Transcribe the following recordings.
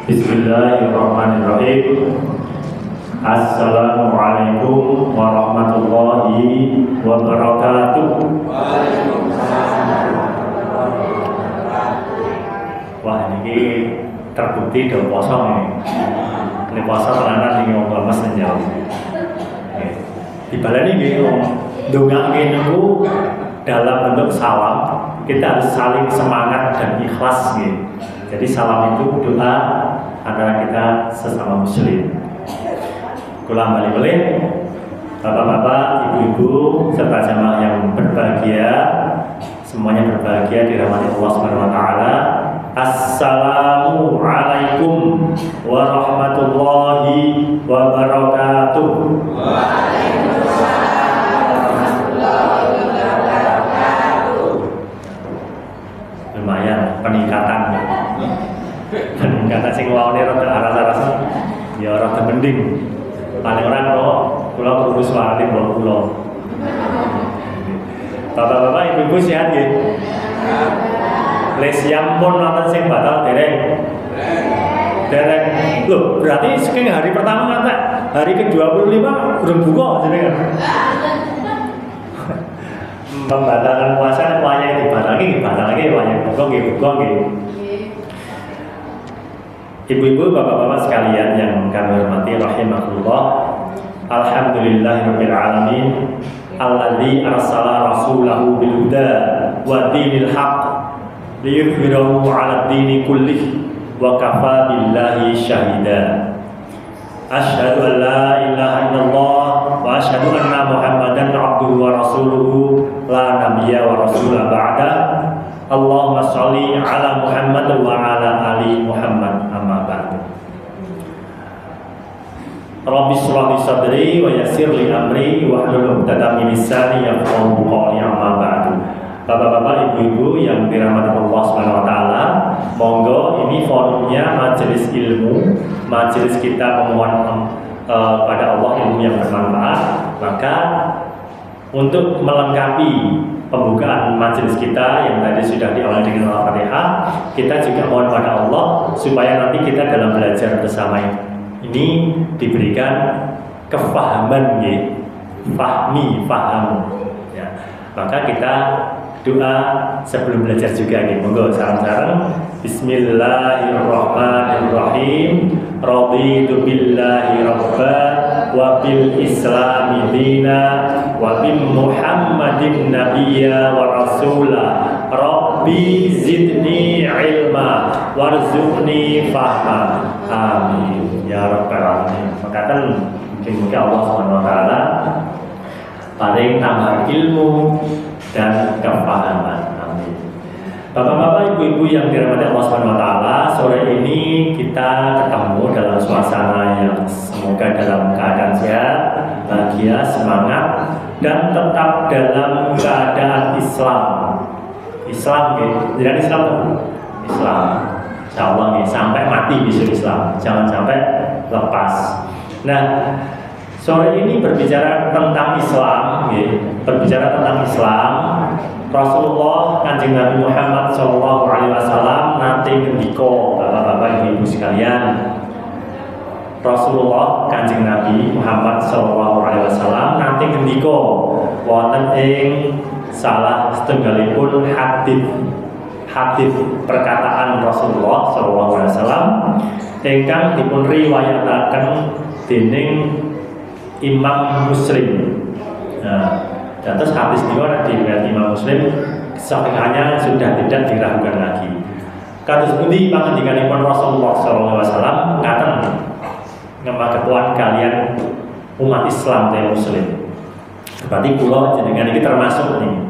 Bismillahirrahmanirrahim. Assalamualaikum warahmatullahi wabarakatuh. Wah, ini terbukti do poso nih. Ini poso tenanan ning wong lemes njawab. Dibaleni nggih ndongake niku dalam bentuk salam. Kita harus saling semangat dan ikhlas nggih. Jadi salam itu doa antara kita sesama muslim. Kula balik-balik, bapak-bapak, ibu-ibu, serta jamaah yang berbahagia, semuanya berbahagia dirahmati Allah Subhanahu wa taala. Assalamualaikum warahmatullahi wabarakatuh. Lumayan peningkatan sing wawane rada aras-arasan ya rada mending. Paling ora kok kula perlu suarane kula. Bapak-bapak, ibu-ibu sehat nggih? Les yampun nonton sing batal dereng. Dereng. Loh, berarti saking hari pertama ngantek hari ke-25 urung buka jenengan. Membatalkan puasa wayah dibatalke wayah buka nggih. Ibu-ibu, bapak-bapak sekalian yang kami hormati rahimakumullah. Alhamdulillahirabbil alamin alladzi arsala rasulahu bil huda wa dinil haqq liyudhhirahu 'ala ad-dini kullih wa kafa billahi syahida. Asyhadu an la ilaha illallah wa asyhadu anna Muhammadan 'abduhu wa rasuluhu la nabiyya wa rasula ba'da. Allahumma sholli ala Muhammad wa ala ali Muhammad, amma ba'du. Rabbi shrah li sadri wa yassir li amri wa hlul 'uqdatam min lisani yafqahu qawli, amma ba'du. Bapak-bapak, ibu-ibu yang dirahmati Allah Subhanahu wa taala, monggo ini forumnya majelis ilmu, majelis kita memohon pada Allah ilmu yang bermanfaat. Maka untuk melengkapi pembukaan majelis kita yang tadi sudah diawali dengan Al-Fatihah, kita juga mohon pada Allah supaya nanti kita dalam belajar bersama ini diberikan kefahaman, paham. Ya. Maka kita doa sebelum belajar juga nih. Monggo sareng-sareng. Bismillahirrahmanirrahim. Raditu billahi rabba wa bil islami dina wa bi Muhammadin nabiyya wa rasula. Rabbi zidni ilma warzuqni fahma. Amin ya rabbal alamin. Makaten mungkin Allah Subhanahu wa taala paling tambah ilmu dan kepahaman. Amin. Bapak-bapak, ibu-ibu yang dirahmati Allah Subhanahu wa taala, sore ini kita ketemu dalam suasana yang semoga dalam keadaan sehat, bahagia, semangat, dan tetap dalam keadaan Islam. Islam gitu. Jadi Islam tuh. Islam. Insyaallah nih sampai mati bisa Islam. Jangan sampai lepas. Nah, sore ini berbicara tentang Islam, berbicara tentang Islam. Rasulullah Kanjeng Nabi Muhammad SAW nanti ngendiko, bapak-bapak, ibu-ibu sekalian. Rasulullah Kanjeng Nabi Muhammad SAW nanti ngendiko wonten ing salah setunggalipun hadis perkataan Rasulullah SAW ingkang dipun riwayataken dening Imam Muslim. Nah, dan terus hadis juga di riwayat Imam Muslim sahihnya sudah tidak diragukan lagi. Kados pundi pangandikanipun Rasulullah SAW ngaten ngemakepuan kalian umat Islam dan Muslim. Berarti kula jenengan iki termasuk nih.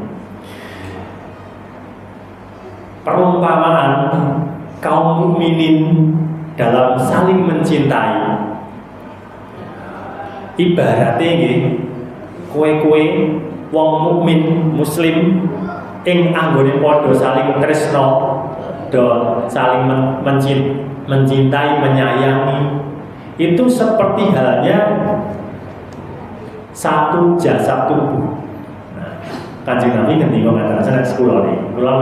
Perumpamaan kaum mukminin dalam saling mencintai. Ibaratnya nggih kowe wong mukmin muslim ing anggone padha saling tresno, do saling mencintai, menyayangi, itu seperti halnya satu jasad tubuh. Nah, Kanjeng Nabi ngendika ngatakan sekolah nih, kula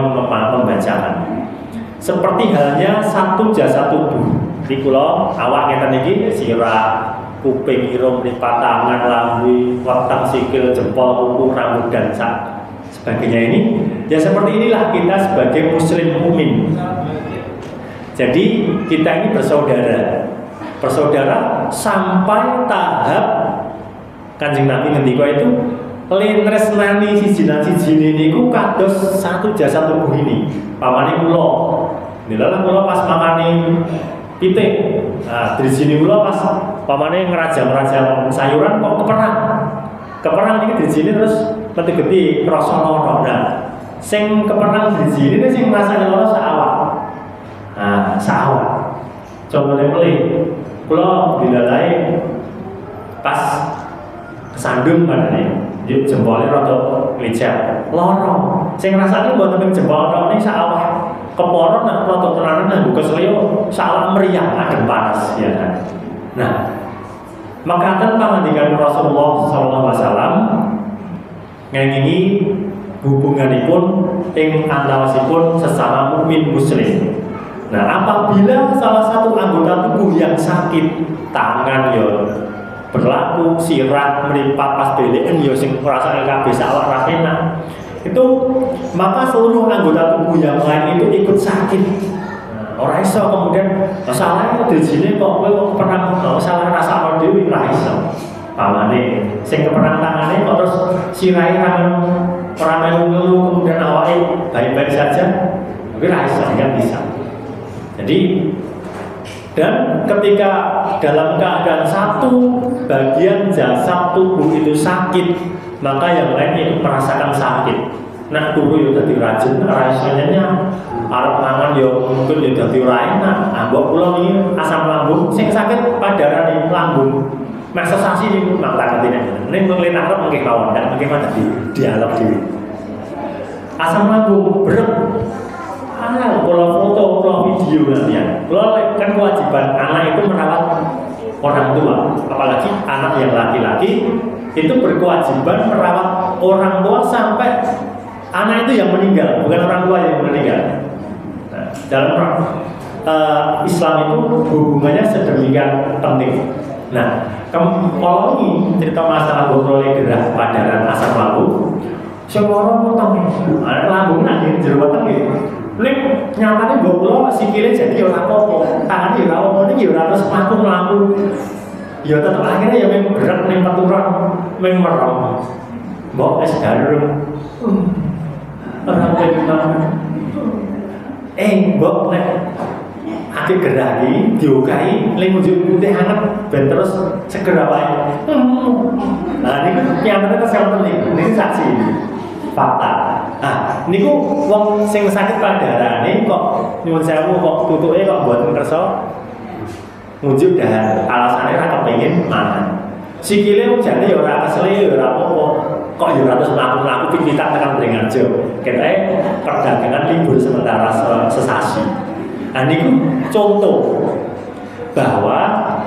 membacakan seperti halnya satu jasa tubuh. Di kula awak ngeten iki sirah, kuping, irung, mripat, tangan, lambe, weteng, sikil, jempol, kuku, rambut dan sebagainya ini. Ya seperti inilah kita sebagai muslim mukmin. Jadi kita ini bersaudara. Bersaudara sampai tahap Kanjeng Nabi ngendika itu tresnani siji niku kados satu jasa tubuh ini. Pamane kula. Nilalah kula pas makane pitik. Nah, di sini kula pas pamane ngerajang-rajang sayuran kok keperang. Keperang iki di sini terus metegeti rasa lara. Nah, sing keperang di sini sing rasane lara saawak. Nah, saawak. Coba mulai kula dilalai pas kesandung padane. Juk jempolnya rada licet. Lara. Sing rasane mboten ping jempol tok ning saawak. Keporon nak rada tenanan nang buka seleo salah meriang adem panas ya kan. Nah, maka pangandikan Rasulullah SAW ngengini hubunganipun ing antawasipun sesama mukmin muslim. Nah, apabila salah satu anggota tubuh yang sakit, tangan ya berlaku, sirah, meripat pas belekan ya sing ngrasake kabeh sawak ra enak. Itu maka seluruh anggota tubuh yang lain itu ikut sakit. Ora iso kemudian masalahnya di sini kok kowe pernah salah rasa dhewe ora iso. Pamane sing keperang tangane kok terus sirahe ora melu kemudian awake baik-baik saja. Ora iso, enggak bisa. Jadi dan ketika dalam keadaan satu bagian jasad tubuh itu sakit, maka yang lain itu merasakan sakit. Nah, tubuh itu dadi rajin, rasanya arep mangan yo mungkin yo dadi ora enak. Ah, mbok kula iki asam lambung sing sakit padarane lambung. Mek sesasi niku mangkat atine. Ning mung len arep nggih kawon, ndak nggih dadi dialog dhewe. Asam lambung brek. Kalau foto, kalau video nanti ya. Kalau kan kewajiban anak itu merawat orang tua, apalagi anak yang laki-laki itu berkewajiban merawat orang tua sampai anak itu yang meninggal, bukan orang tua yang meninggal. Nah, dalam Islam itu hubungannya sedemikian penting. Nah, kalau ini cerita masalah boleh gerah padaran asam lambung, semua orang potong anak lambung nanti jerawat lagi. Nek nyatane mbok kula sikile jadi ora apa-apa, tangane ora apa-apa niki ora terus mlaku. Ya tetep akhirnya ya mung berat ning peturan, mung merem. Mbok wis garung. Ora pengen. Mbok nek ati gerah iki diokahi ning ujug putih hangat ben terus seger wae. Nah niku nyatane kesehatan niki saksi. Fakta. Ah, niku wong sing sakit padarane kok nyuwun sewu kok tutuke kok mboten kersa ngujuk dahar. Alasane ora kepengin mangan. Sikile wong jane ya ora kesel ya ora apa-apa. Kok ya ora terus mlaku-mlaku pititan tekan Brengarjo. Ketoke perdagangan libur sementara sesasi. Ah niku contoh bahwa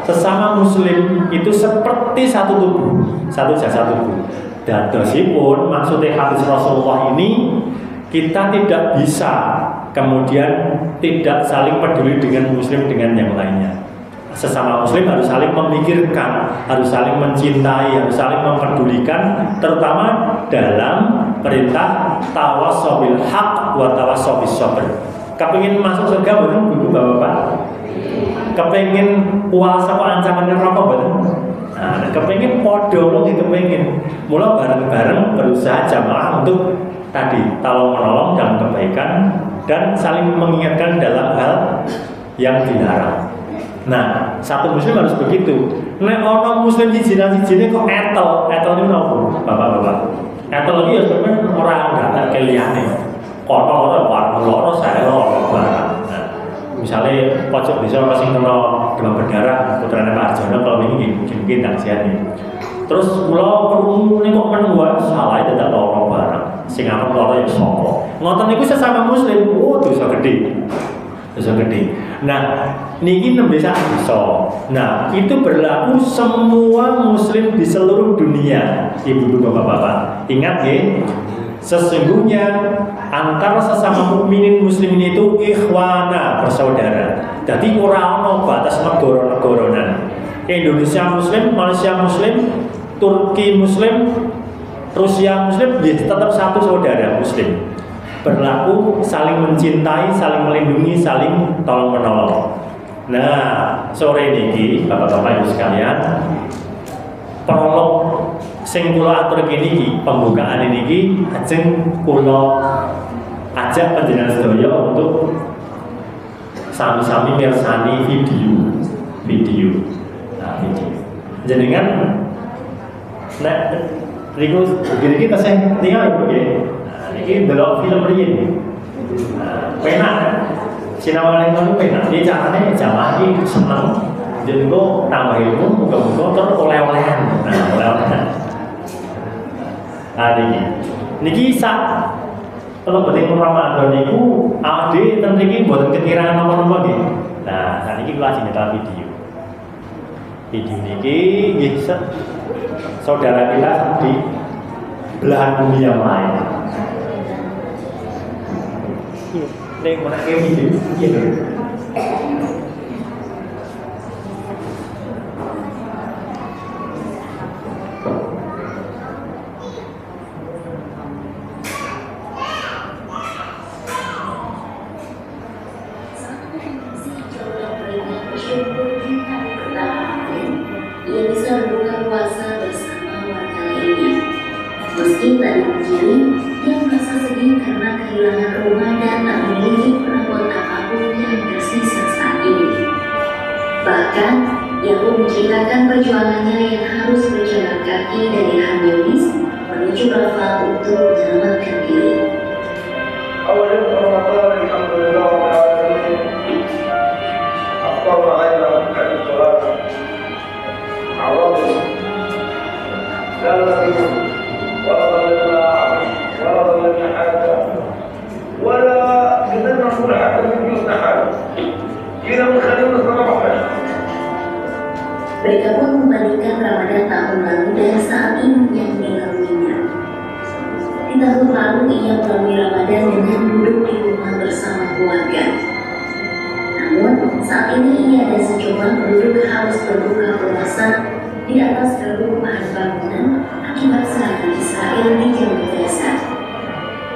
sesama muslim itu seperti satu tubuh, satu jasad tubuh. Dadosipun maksudnya hadis Rasulullah ini kita tidak bisa kemudian tidak saling peduli dengan muslim dengan yang lainnya. Sesama muslim harus saling memikirkan, harus saling mencintai, harus saling mempedulikan, terutama dalam perintah tawassobil haq wa tawassobis sabr. Kepengin masuk surga betul Ibu Bapak? Kepengin puasa kok ancaman neraka betul? Nah, kepengin podo lagi kepengin. Mula bareng-bareng berusaha jamaah untuk tadi tolong menolong dalam kebaikan dan saling mengingatkan dalam hal yang dilarang. Nah, satu muslim harus begitu. Nek orang muslim siji-sijine kok etel ini nopo? Bapak-bapak. Etel iki ya sebenarnya orang enggak keliyane. Kono warna loro saya loro barang. Misalnya pojok bisa masih kena demam berdarah putranya Pak Arjono kalau ini mungkin taksian nih. Terus pulau perlu nih kok menunggu salah itu tidak lorong barang. Singapura lorong yang songko. Ngotot itu sesama muslim, dosa gede. Nah, niki bisa. Nah, itu berlaku semua muslim di seluruh dunia, ibu-ibu bapak-bapak. Ingat ya, Sesungguhnya antara sesama mukminin muslimin itu ikhwana, bersaudara. Jadi ora ono batas negara-negaranan. Indonesia muslim, Malaysia muslim, Turki muslim, Rusia muslim, ya tetap satu saudara muslim. Berlaku saling mencintai, saling melindungi, saling tolong menolong. Nah, sore niki Bapak-bapak Ibu sekalian, prolog sing kula atur kene pembukaan niki ajeng kula ajak panjenengan sedaya untuk sami-sami mirsani video. Nah, video. Jenengan nek riku iki tasih tinggal iki. Nah, iki delok film riyen. Nah, penak kan? Sinawale ngono penak. Iki carane jamaah iki seneng. Jadi kok tambah ilmu, muka-muka terus oleh-olehan. Nah, oleh-olehan. Nah, niki sak kalau penting Ramadan niku awake ten mriki mboten ketirangan napa-napa nggih. Nah, niki kula ajeng nyetel video. Video niki nggih saudara kita di belahan bumi yang lain. Ning menake video iki. Meski tak dipungkiri, dia merasa sedih karena kehilangan rumah dan tak memiliki perabot apapun yang tersisa saat ini. Bahkan, ia pun menceritakan perjuangannya yang harus berjalan kaki dari Han Yunis menuju Rafah untuk menyelamatkan diri. Mereka pun membandingkan Ramadan tahun lalu dan saat ini yang dilaluinya. Di tahun lalu ia melalui Ramadan dengan duduk di rumah bersama keluarga. Namun saat ini ia dan sejumlah penduduk harus berbuka puasa di atas reruntuhan bangunan akibat serangan Israel di Jalur Gaza.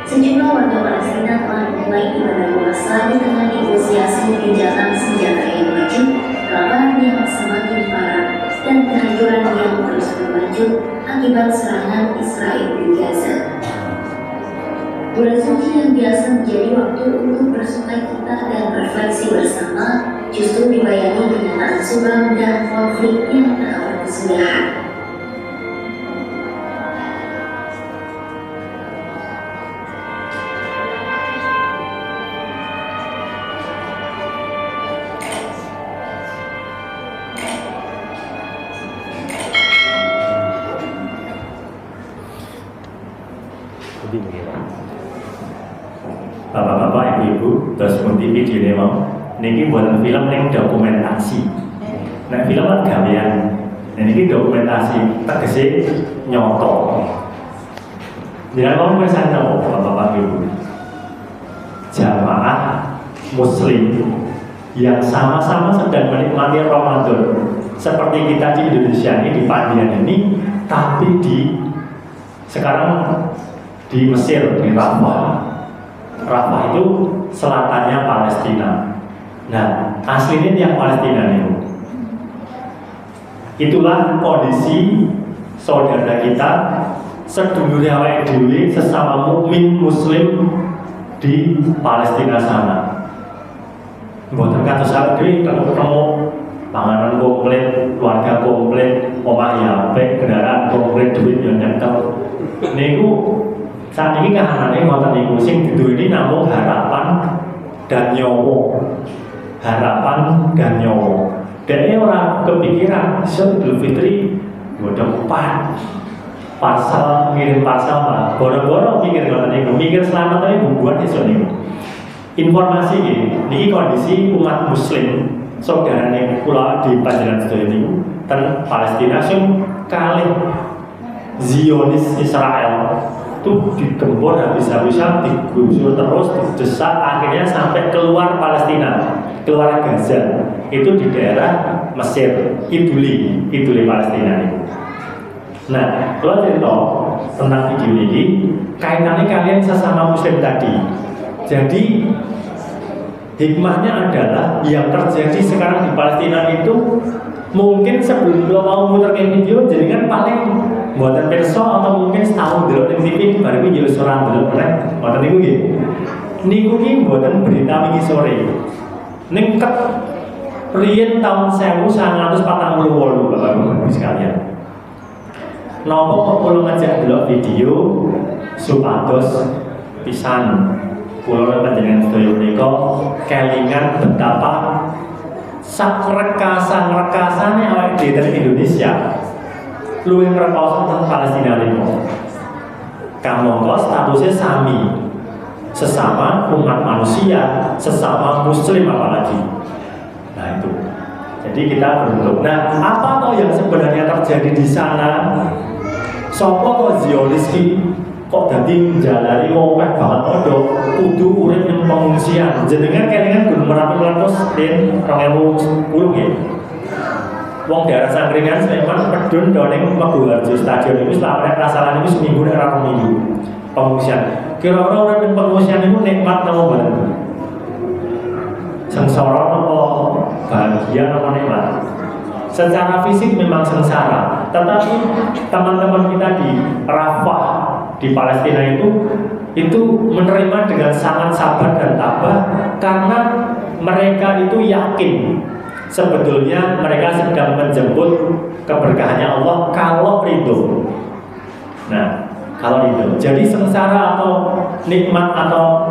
Sejumlah warga Palestina telah memulai ibadah puasa di tengah negosiasi gencatan senjata yang maju, kelaparan yang semakin parah, dan kehancuran yang terus berlanjut akibat serangan Israel di Gaza. Bulan suci yang biasa menjadi waktu untuk bersukacita dan refleksi bersama, justru dibayangi kenyataan suram dan konflik yang tak berkesudahan. Bapak-bapak, ibu-ibu, terus ngerti video ini mau niki buatan film yang dokumentasi. Nah, film kan gawean. Nah, niki dokumentasi tegese nyoto. Jangan mau pesan apa, bapak-bapak, ibu. Jamaah muslim yang sama-sama sedang menikmati Ramadan seperti kita di Indonesia ini, di Pandian ini, tapi sekarang di Mesir, di Rafah. Rafah itu selatannya Palestina. Nah, aslinya yang Palestina itu. Itulah kondisi saudara kita sedulur awake dhewe sesama mukmin muslim di Palestina sana. Mboten kados awake dhewe ketemu panganan komplit, keluarga komplit, omah ya apik, kendaraan komplit, duit yo nyekel. Niku saat ini kahanane ngoten niku sing diduweni namung harapan dan nyawa. Harapan dan nyawa. Dan orang kepikiran Idul Fitri udah 4 pasal ngirim pasal mah boro-boro mikir ngoten niku, mikir selamat ae bubuan iso niku. Informasi niki kondisi umat muslim saudarane kula di panjenengan sedaya niku ten Palestina sing kalih Zionis Israel itu digembor habis-habisan, digusur terus, didesak, akhirnya sampai keluar Palestina, keluar Gaza. Itu di daerah Mesir, Iduli Palestina ini. Nah, kalau cerita tentang video ini, kaitannya kalian sesama Muslim tadi. Jadi hikmahnya adalah yang terjadi sekarang di Palestina itu mungkin sebelum lo mau muter video, jadi kan paling buatan perso atau mungkin setahun dulu TV baru video seorang dulu pernah buatan niku gitu. Niku ki buatan berita wingi sore. Nengket riyen tahun 1948 Bapak-Ibu sekalian. Nopo kok kula ngajak delok video supados pisan kula panjenengan sedaya menika kelingan betapa sak rekasan-rekasane awake dhewe dari Indonesia luwih ngrekoso tentang Palestina niku. Kamangka statusnya sami, sesama umat manusia, sesama Muslim apalagi. Nah itu. Jadi kita berbentuk. Nah, apa toh yang sebenarnya terjadi di sana? Sopo kok Zionis ki kok dadi njalari wong banget podo kudu urip ning pengungsian. Jenengan kelingan Gunung Merapi meletus den 2010 nggih. Wong daerah Sangkringan Sleman Pedun Doneng Maguwarjo stadion itu selama rasalan itu seminggu nek ora minggu pengungsian. Kira-kira urip ning pengungsian itu nikmat napa mboten? Sengsara napa bahagia napa nikmat? Secara fisik memang sengsara, tetapi teman-teman kita di Rafah di Palestina itu menerima dengan sangat sabar dan tabah karena mereka itu yakin sebetulnya mereka sedang menjemput keberkahannya Allah kalau ridho. Nah, kalau ridho. Jadi sengsara atau nikmat atau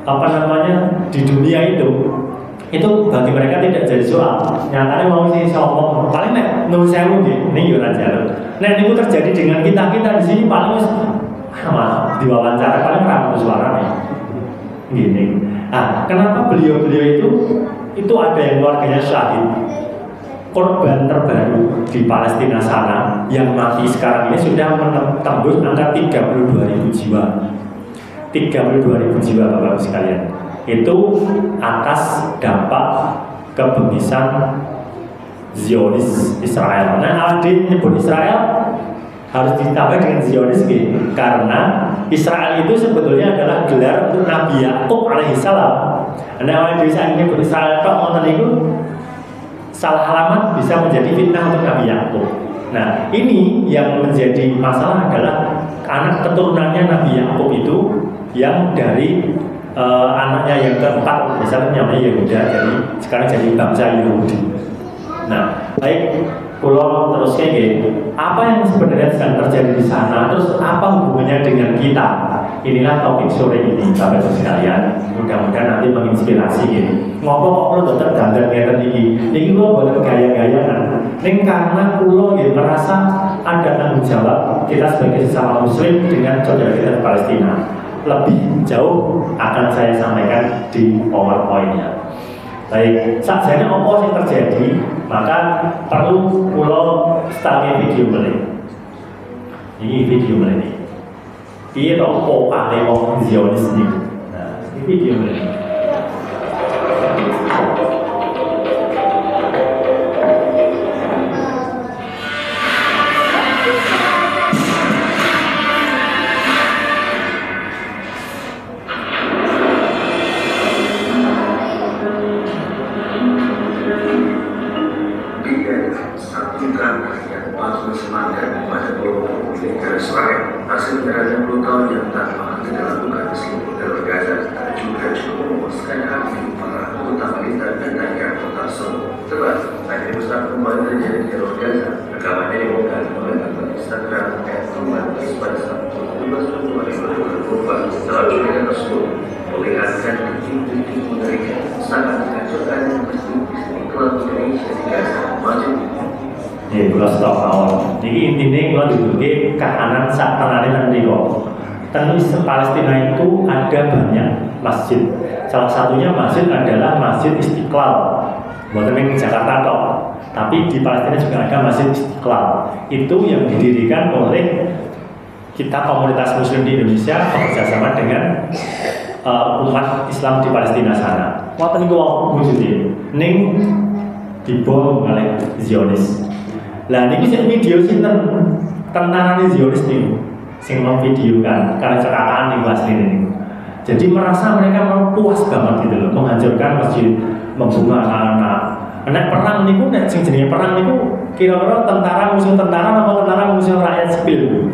apa namanya di dunia itu bagi mereka tidak jadi soal. Nyatanya mau sih sombong, paling nek nun sewu nggih, ning yo ora jalan. Nek niku terjadi dengan kita di sini paling wis diwawancara paling ra suara nih. Gini. Ah, kenapa beliau-beliau itu ada yang keluarganya syahid. Korban terbaru di Palestina sana yang mati sekarang ini sudah menembus angka 32.000 jiwa. 32.000 jiwa Bapak-Ibu sekalian. Itu atas dampak kebengisan Zionis Israel. Nah, Aldin menyebut Israel harus ditambah dengan Zionis gitu. Karena Israel itu sebetulnya adalah gelar untuk Nabi Yakub alaihissalam. Nah, orang bisa menyebut Israel tok ngoten niku salah alamat bisa menjadi fitnah untuk Nabi Yakub. Nah, ini yang menjadi masalah adalah anak keturunannya Nabi Yakub itu yang dari anaknya yang keempat, misalnya namanya Yehuda, jadi sekarang jadi bangsa Yahudi. Nah, baik, pulau terusnya gitu. Apa yang sebenarnya sedang terjadi di sana? Terus apa hubungannya dengan kita? Inilah topik sore ini, Bapak-Ibu sekalian. Mudah-mudahan nanti menginspirasi gitu. Ngopo kok perlu tetap dandan ngeten iki? Niki kula boten gaya-gayangan. Ning karena kula nggih merasa ada tanggung jawab kita sebagai sesama Muslim dengan saudara kita di Palestina. Lebih jauh akan saya sampaikan di PowerPoint-nya. Baik, saat apa yang terjadi, maka perlu pulau start video beli. Ini video beli. Ini toh pokale wong Zionis ini. Nah, ini video beli. Jadi intinya kalau duduknya kahanan saat tengahnya nanti kok. Tentu Palestina itu ada banyak masjid. Salah satunya masjid adalah Masjid Istiqlal. Bukan yang di Jakarta toh, tapi di Palestina juga ada Masjid Istiqlal. Itu yang didirikan oleh kita komunitas Muslim di Indonesia bekerjasama dengan umat Islam di Palestina sana. Wonten niku wujudnya, ning dibom oleh Zionis. Lah niku sing video sinten tentarane Zionis niku sing memvideokan karena cekakan niku asline niku. Jadi merasa mereka puas banget gitu loh, menghancurkan masjid, membunuh anak-anak. Nek perang niku, nek sing jenenge perang niku kira-kira tentara musuh tentara apa tentara musuh rakyat sipil?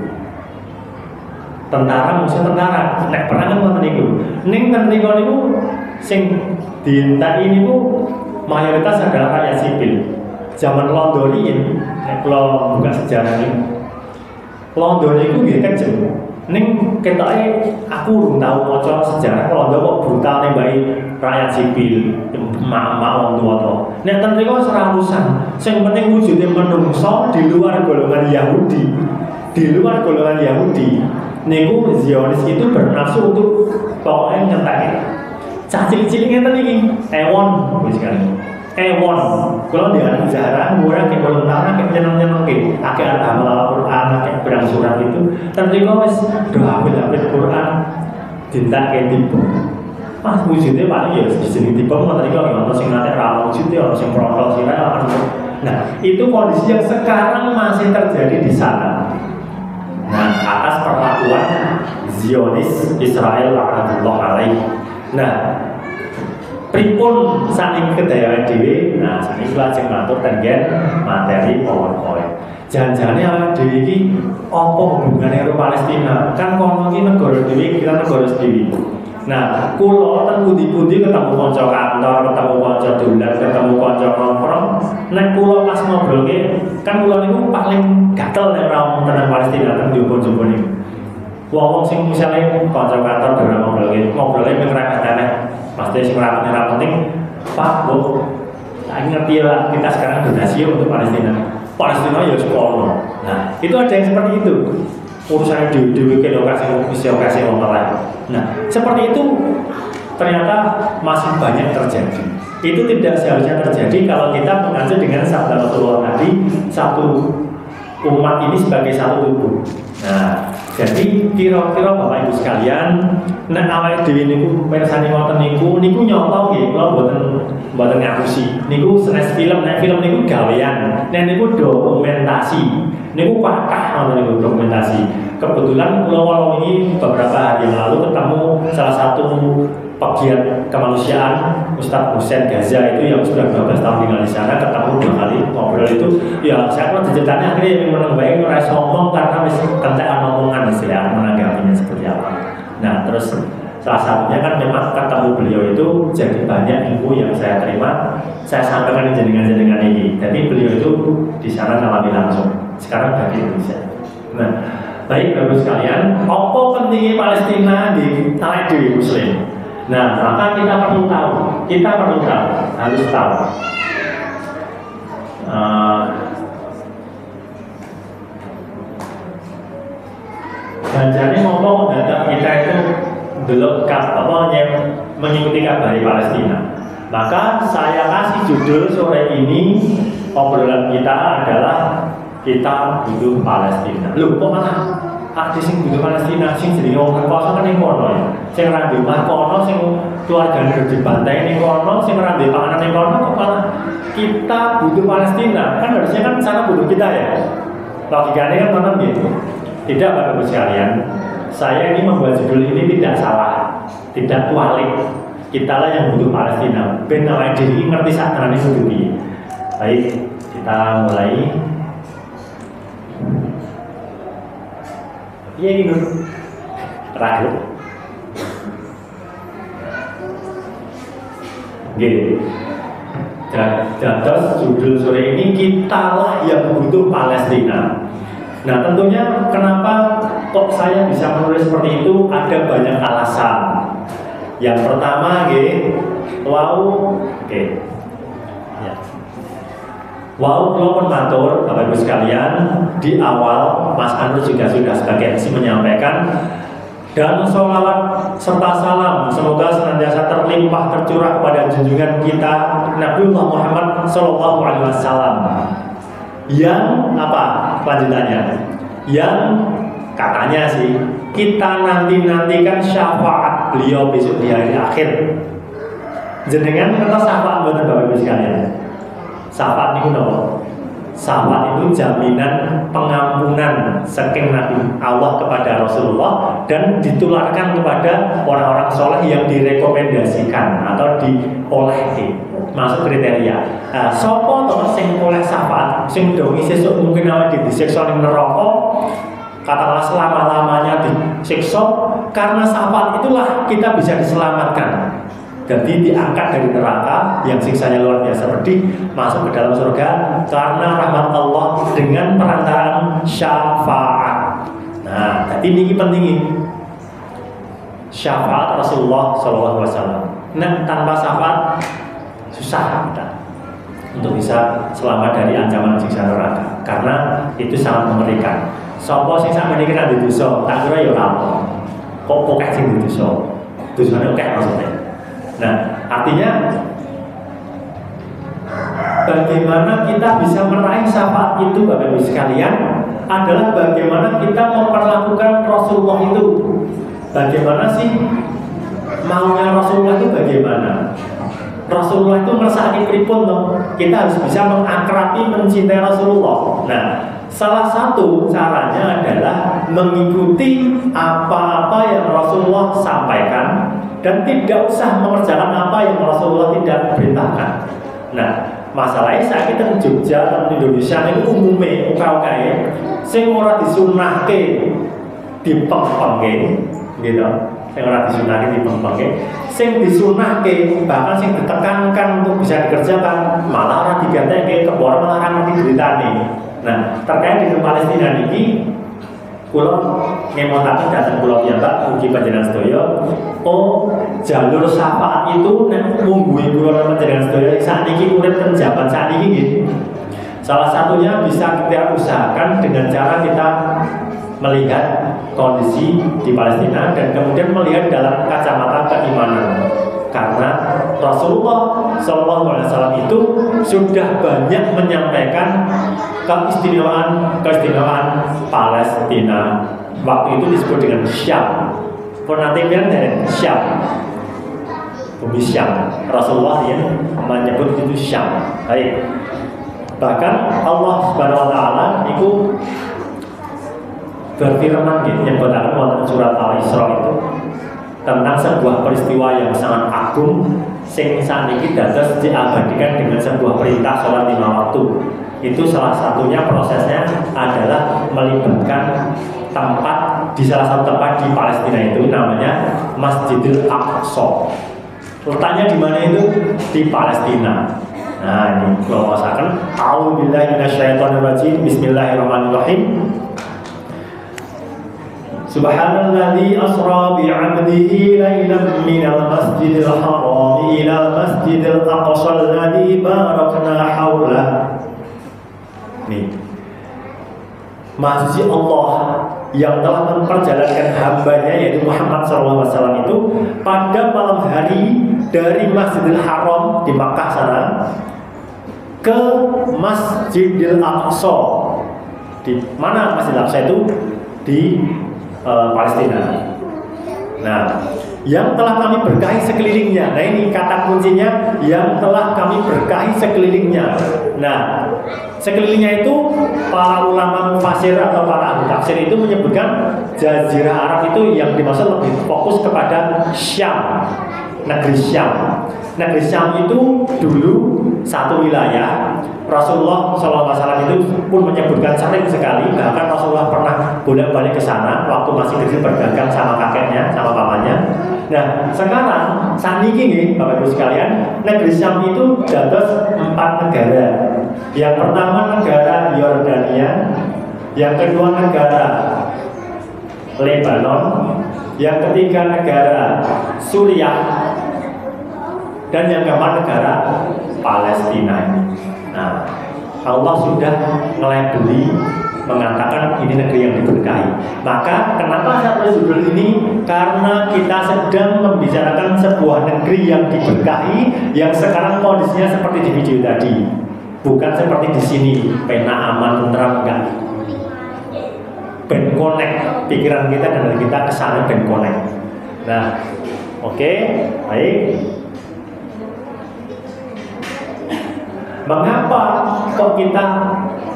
Tentara musuh tentara. Nek perang kan ngoten niku. Ning ten mriku niku sing diintaki niku mayoritas adalah rakyat sipil. Zaman Londo riyin, nek kula buka sejarah niku. Londo niku nggih kejem. Ning ketoke aku urung tau maca sejarah Londo kok brutal nembaki rakyat sipil, emak-emak wong tuwa. Nek ten mriku ora urusan. Sing penting wujude menungso di luar golongan Yahudi. Di luar golongan Yahudi. Niku Zionis itu bernafsu untuk pokoknya ngentek. Cah cilik-cilik ngeten iki, ewon wis kan. Ewon. Kalau dia anak Zahra, murah kayak bolong-bolong kayak nyeneng-nyeneng akeh amal Al-Qur'an, akeh berang surat itu. Ternyata wis do hafid Qur'an dintak kayak tipu. Pas wujudnya paling ya dijeneng tipu ngoten iki ono sing nate ra wujud ono sing protol sira. Nah, itu kondisi yang sekarang masih terjadi di sana. Nah, atas perlakuan Zionis Israel laknatullah alaih. Nah, pripun saking kedayaan dhewe, nah saking lajeng matur tenggen materi PowerPoint. Janjane awake dhewe iki apa hubungane karo Palestina? Kan kono iki negara dhewe, kita negara sendiri. Nah, kula ten pundi-pundi ketemu kanca kantor, ketemu kanca dolan, ketemu kanca nongkrong. Nek kula pas ngobrolke, kan kula niku paling gatel nek ora omong tentang Palestina ten jowo-jowo niku. Wong sing misale kanca kantor ora ngobrolke ping remeh-remeh. Pasti sing ora penting, Pak, Bu. Saya ngerti lah kita sekarang donasi untuk Palestina. Palestina ya sekolah. Nah, itu ada yang seperti itu. Urusan dewi ke lokasi orang lain. Nah, seperti itu ternyata masih banyak terjadi. Itu tidak seharusnya terjadi kalau kita mengacu dengan sabda Rasulullah tadi, satu umat ini sebagai satu tubuh. Nah, jadi kira-kira Bapak Ibu sekalian, nek awake dhewe niku mirsani wonten niku nyontoh nggih, kula mboten ngapusi. Niku senes film, nek film niku gawean, nek niku dokumentasi. Niku pakah wonten niku dokumentasi. Kebetulan kula ini beberapa hari yang lalu ketemu salah satu pegiat kemanusiaan Ustadz Hussein Gaza itu yang sudah 12 tahun tinggal di sana, ketemu 2 kali ngobrol itu ya saya kalau ceritanya akhirnya yang menang baik ngerais ngomong karena mesti kentekan omongan istilah menanggapinya seperti apa. Nah terus salah satunya kan memang ketemu beliau itu jadi banyak info yang saya terima, saya sampaikan jenengan-jenengan ini. Jadi beliau itu di sana ngalami langsung, sekarang bagi Indonesia. Nah baik bagus sekalian, apa pentingnya Palestina di tanah dewi Muslim? Nah, maka kita perlu tahu, harus tahu. Ganjarnya ngomong data kita itu belum mengikuti kabar Palestina. Maka saya kasih judul sore ini obrolan kita adalah kita butuh Palestina. Loh, kok malah ada sing butuh Palestina, sing jadi orang kosong kan yang kono ya. Sing rambi mah kono, sing keluarganya dibantai ning kono, sing rambi panganan ning kono, kok malah kita butuh Palestina. Kan harusnya kan sana butuh kita ya. Logikanya kan mana gitu. Tidak Bapak Ibu sekalian, saya ini membuat judul ini tidak salah, tidak kualik. Kita lah yang butuh Palestina. Ben awake dhewe ngerti sakarane kudu piye. Baik, kita mulai. Iya ini dulu ragu. Oke. Terus judul sore ini kitalah yang butuh Palestina. Nah tentunya kenapa kok saya bisa menulis seperti itu, ada banyak alasan. Yang pertama Wow, kalau pun matur, Bapak Ibu sekalian, di awal Mas Anur juga sudah sebagai MC menyampaikan dan sholawat serta salam semoga senantiasa terlimpah tercurah kepada junjungan kita Nabiullah Muhammad SAW yang apa kelanjutannya? Yang katanya sih kita nantikan syafaat beliau besok di hari akhir. Jenengan kata syafaat buat Bapak Ibu sekalian. Syafaat itu apa? Syafaat itu jaminan pengampunan saking Nabi Allah kepada Rasulullah dan ditularkan kepada orang-orang soleh yang direkomendasikan atau diolehi, masuk kriteria. Nah, sopo to sing oleh syafaat sing dongi sesuk mungkin awake disiksa ning neraka, katakanlah selama-lamanya disiksa, karena syafaat itulah kita bisa diselamatkan. Jadi diangkat dari neraka yang siksanya luar biasa pedih, masuk ke dalam surga karena rahmat Allah dengan perantaraan syafaat. Nah, jadi ini penting syafaat Rasulullah SAW. Nah, tanpa syafaat susah kita untuk bisa selamat dari ancaman siksa neraka, karena itu sangat mengerikan. Sopo sing sak meniki ra dosa, tak kira ya ora. Kok akeh sing dosa. Dosane akeh maksudnya. Nah, artinya bagaimana kita bisa meraih syafaat itu Bapak Ibu sekalian adalah bagaimana kita memperlakukan Rasulullah itu. Bagaimana sih maunya Rasulullah itu bagaimana? Rasulullah itu merasaki pripun toh? Kita harus bisa mengakrabi, mencintai Rasulullah. Nah, salah satu caranya adalah mengikuti apa-apa yang Rasulullah sampaikan dan tidak usah mengerjakan apa yang Rasulullah tidak perintahkan. Nah, masalahnya saya kita di Jogja atau di Indonesia ini umumnya ukau-ukau sing ora disunahke dipeng-pengke gitu. Sing ora disunahke dipeng-pengke, sing disunahke bahkan sing ditekankan untuk bisa dikerjakan malah ora digatekake kebor, malah ora ngerti beritane. Nah, terkait dengan Palestina ini kula ngemotaken datang kula piyambak ugi panjenengan sedaya. Oh, jalur syafaat itu nek mungguhi kula panjenengan sedaya sakniki urip ten jaman sakniki nggih. Salah satunya bisa kita usahakan dengan cara kita melihat kondisi di Palestina dan kemudian melihat dalam kacamata keimanan. Karena Rasulullah SAW itu sudah banyak menyampaikan keistimewaan Palestina. Waktu itu disebut dengan Syam. Penantian dari Syam, bumi Syam. Rasulullah yang menyebut itu Syam. Baik. Bahkan Allah Subhanahu Wa Taala itu berfirman yang berkata dalam surat Al-Isra itu tentang sebuah peristiwa yang sangat agung sing saniki dados diabadikan dengan sebuah perintah sholat 5 waktu. Itu salah satunya prosesnya adalah melibatkan tempat di salah satu tempat di Palestina itu namanya Masjidil Aqsa. Letaknya di mana itu? Di Palestina. Nah, ini kalau masakan A'udzubillahi minasyaitonirrajim. Bismillahirrahmanirrahim. Subhanalladzi asra bi'abdihi lailan minal masjidil haram ilal masjidil aqsa alladzi barakna haulah. Nih, Masjid Allah yang telah memperjalankan hambanya yaitu Muhammad SAW itu pada malam hari dari Masjidil Haram di Makkah sana ke Masjidil Aqsa. Di mana Masjidil Aqsa itu? Di Palestina. Nah, yang telah kami berkahi sekelilingnya. Nah, ini kata kuncinya, yang telah kami berkahi sekelilingnya. Nah, sekelilingnya itu para ulama mufassir atau para ahli tafsir itu menyebutkan Jazirah Arab itu yang dimaksud lebih fokus kepada Syam, negeri Syam. Negeri Syam itu dulu satu wilayah. Rasulullah SAW itu pun menyebutkan sering sekali, bahkan Rasulullah pernah bolak-balik ke sana waktu masih kecil berdagang sama kakeknya, sama papanya. Nah, sekarang saat ini nih, Bapak Ibu sekalian, negeri Syam itu dados 4 negara. Yang pertama negara Yordania, yang kedua negara Lebanon, yang ketiga negara Suriah, dan yang keempat negara Palestina. Nah, Allah sudah melabeli, mengatakan ini negeri yang diberkahi. Maka kenapa saya tulis judul ini? Karena kita sedang membicarakan sebuah negeri yang diberkahi, yang sekarang kondisinya seperti di video tadi, bukan seperti di sini, pena aman tentram enggak. ben connect pikiran kita dan hati kita kesana ben connect. Nah, oke, baik. Mengapa kok kita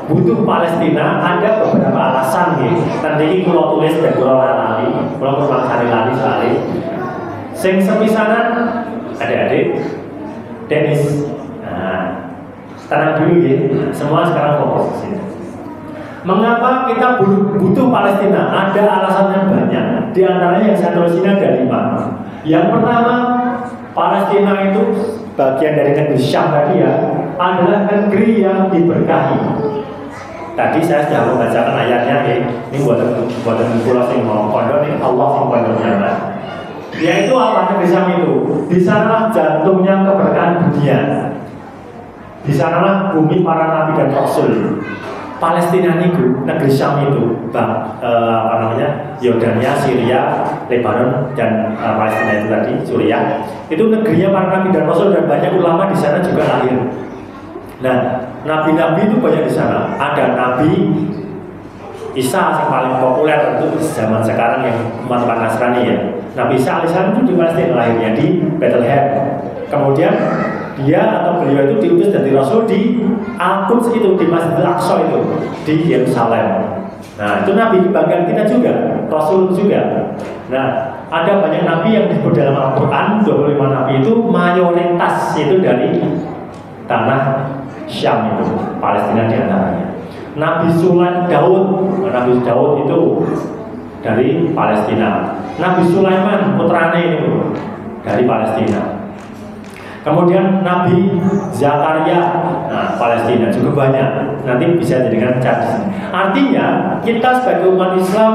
butuh Palestina? Ada beberapa alasan nih. Nanti ini kalau tulis dan kalau lali, kalau kurang lali sekali. Sing sepisanan adik-adik, Dennis. Nah, tenang dulu ya. Semua sekarang fokus di sini. Mengapa kita butuh Palestina? Ada alasannya banyak. Di antaranya yang saya tulis ini ada 5. Yang pertama, Palestina itu bagian dari negeri Syam tadi ya, adalah negeri yang diberkahi. Tadi saya sudah membacakan ayatnya ya. Ini buatan pulau sing mau pondok ini Allah sing pondoknya kan. Yaitu apa negeri Syam itu? Di sanalah jantungnya keberkahan dunia. Di sanalah bumi para nabi dan rasul. Palestina itu, negeri Syam itu, Yordania, Syria, Lebanon, dan Palestina itu tadi, Suriah. Itu negerinya para nabi dan rasul dan banyak ulama di sana juga lahir. Nah, nabi-nabi itu banyak di sana. Ada Nabi Isa yang paling populer untuk zaman sekarang yang umat Nasrani ya. Nabi Isa alaihissalam itu di Palestina lahirnya di Bethlehem. Kemudian beliau itu diutus dari Rasul di Al-Quds itu, di Masjidil Aqsa itu di Yerusalem. Nah, itu Nabi di bagian kita juga, Rasul juga. Nah, ada banyak Nabi yang disebut dalam Al-Quran, 25 Nabi itu mayoritas itu dari tanah Syam itu, Palestina diantaranya. Nabi Daud itu dari Palestina. Nabi Sulaiman putranya itu dari Palestina. Kemudian Nabi Zakaria, nah Palestina juga banyak. Nanti bisa jadikan cat. Artinya kita sebagai umat Islam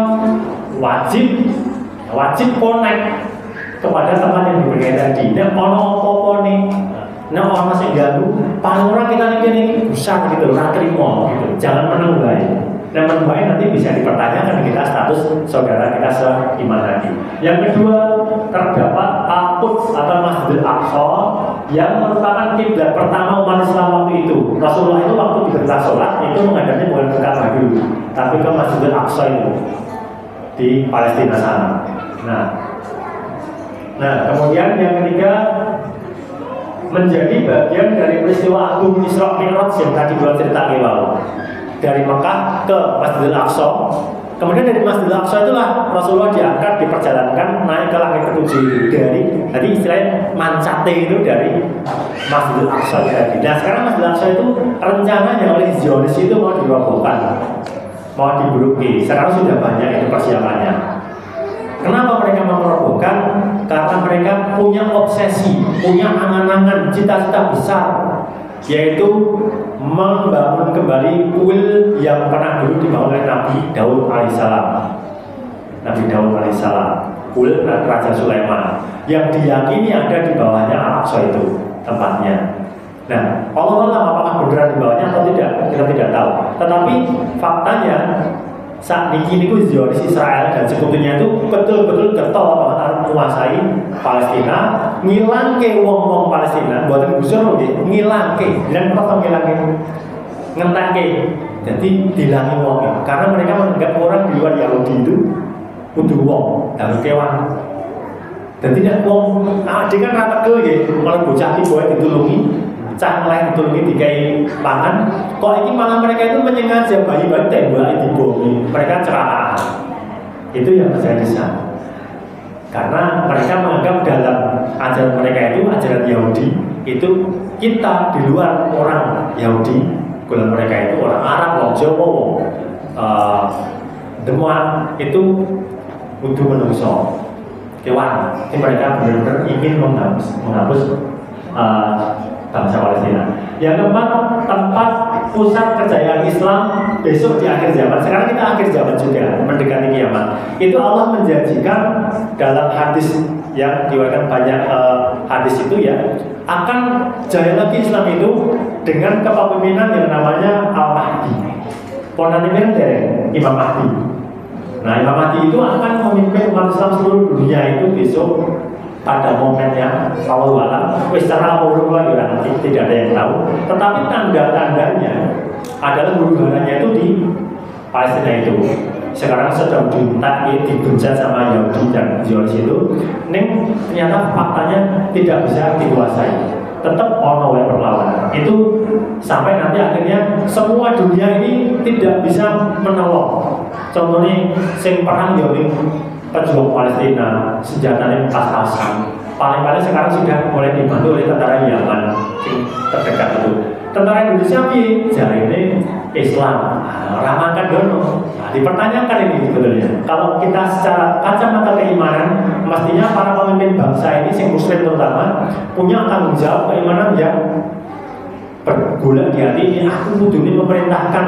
wajib connect kepada teman yang berbeda tadi. Nah, ono nih. Nah, orang masih ganggu. Paling orang kita ini besar gitu, orang terima gitu. Jangan menang baik. Dan menang baik nanti bisa dipertanyakan kita status saudara kita seiman tadi. Yang kedua, terdapat Al-Quds atau Masjidil Aqsa yang merupakan kiblat pertama umat Islam waktu itu. Rasulullah itu waktu diberita sholat itu menghadapnya bukan ke Ka'bah dulu, tapi ke Masjidil Aqsa itu di Palestina sana. Nah, kemudian yang ketiga menjadi bagian dari peristiwa agung Isra Mi'raj yang tadi gua cerita lewat dari Mekah ke Masjidil Aqsa. Kemudian dari Masjidil Aqsa itulah Rasulullah diangkat, diperjalankan naik ke langit ke-7 itu jadi istilahnya mancate itu dari Masjidil Aqsa tadi. Nah sekarang Masjidil Aqsa itu rencananya oleh Zionis itu mau dirobohkan, mau diburuki. Sekarang sudah banyak itu persiapannya. Kenapa mereka mau merobohkan? Karena mereka punya obsesi, punya angan-angan, cita-cita besar, yaitu membangun kembali kuil yang pernah dulu dibangun oleh Nabi Daud alaihissalam. Kuil Raja Sulaiman yang diyakini ada di bawahnya Al-Aqsa itu tempatnya. Nah, Allah apakah beneran di bawahnya atau tidak, kita tidak tahu. Tetapi faktanya saat ini Zionis Israel dan sekutunya itu betul-betul getol banget menguasai Palestina, ngilangke wong-wong Palestina, buatan gusur loh, ngilangke, dan apa ngilangke, ngentake, jadi dilangi wong, karena mereka menganggap orang di luar Yahudi itu kudu wong, dan kewan, dan tidak wong, dia kan rata ke ya, kalau bocah boleh ditulungi. Cah lain ditulungi dikai pangan. Kok ini malah mereka itu menyengaja bayi-bayi tembak di bumi. Mereka ceramah. Itu yang terjadi di sana. Karena mereka menganggap dalam ajaran mereka itu ajaran Yahudi itu kita di luar orang Yahudi, golongan mereka itu orang Arab, orang Jawa, Demak itu kudu menungso kewan. Jadi mereka benar-benar ingin menghapus bangsa Palestina. Yang keempat, tempat pusat kejayaan Islam besok di akhir zaman. Sekarang kita akhir zaman juga, mendekati kiamat. Itu Allah menjanjikan dalam hadis yang diwakilkan banyak hadis itu ya, akan jaya lagi Islam itu dengan kepemimpinan yang namanya Al-Mahdi. Pondasinya dari Imam Mahdi. Nah, Imam Mahdi itu akan memimpin umat Islam seluruh dunia itu besok pada momennya Allah alam, secara umum lagi nanti tidak ada yang tahu. Tetapi tanda-tandanya adalah huru-haranya itu di Palestina itu. sekarang sedang dibujat sama Yahudi dan Zionis itu, ini ternyata faktanya tidak bisa dikuasai, tetap ono perlawanan. Itu sampai nanti akhirnya semua dunia ini tidak bisa menolong. Contohnya sing perang Yahudi pejuang Palestina, senjatanya pas-pasan. Paling-paling sekarang sudah mulai dibantu oleh tentara Yaman terdekat itu. Tentara Indonesia jari ini Islam, ramahkan dono. Nah, dipertanyakan ini sebetulnya. Kalau kita secara kacamata keimanan, mestinya para pemimpin bangsa ini, sing Muslim terutama, punya tanggung jawab keimanan yang bergula di hati ini. Aku butuh memerintahkan